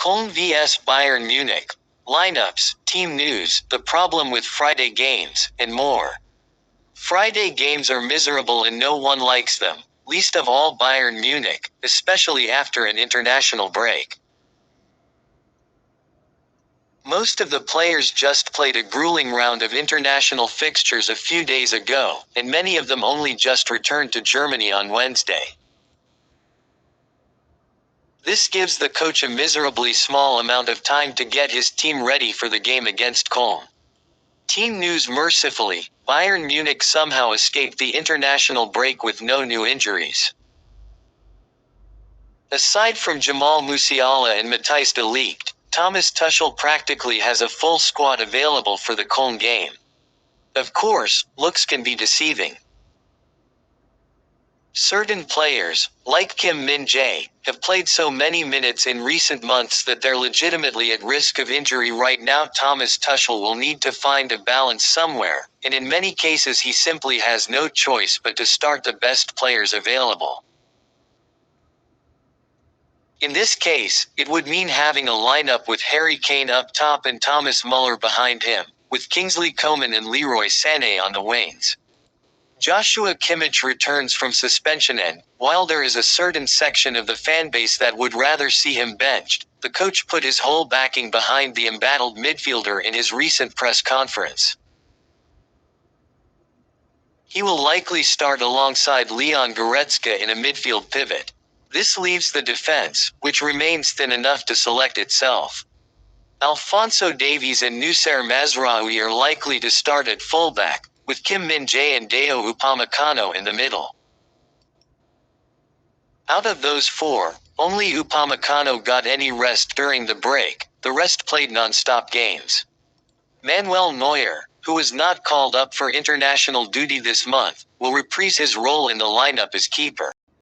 Köln vs Bayern Munich. Lineups, team news, the problem with Friday games, and more. Friday games are miserable and no one likes them, least of all Bayern Munich, especially after an international break. Most of the players just played a grueling round of international fixtures a few days ago, and many of them only just returned to Germany on Wednesday. This gives the coach a miserably small amount of time to get his team ready for the game against Köln. Team news: mercifully, Bayern Munich somehow escaped the international break with no new injuries. Aside from Jamal Musiala and Matthijs de Ligt, Thomas Tuchel practically has a full squad available for the Köln game. Of course, looks can be deceiving. Certain players, like Kim Min-jae, have played so many minutes in recent months that they're legitimately at risk of injury right now. Thomas Tuchel will need to find a balance somewhere, and in many cases he simply has no choice but to start the best players available. In this case, it would mean having a lineup with Harry Kane up top and Thomas Muller behind him, with Kingsley Coman and Leroy Sané on the wings. Joshua Kimmich returns from suspension, and, while there is a certain section of the fanbase that would rather see him benched, the coach put his whole backing behind the embattled midfielder in his recent press conference. He will likely start alongside Leon Goretzka in a midfield pivot. This leaves the defense, which remains thin enough to select itself. Alphonso Davies and Noussair Mazraoui are likely to start at fullback, with Kim Min-jae and Dayot Upamecano in the middle. Out of those four, only Upamecano got any rest during the break, the rest played non-stop games. Manuel Neuer, who was not called up for international duty this month, will reprise his role in the lineup as keeper.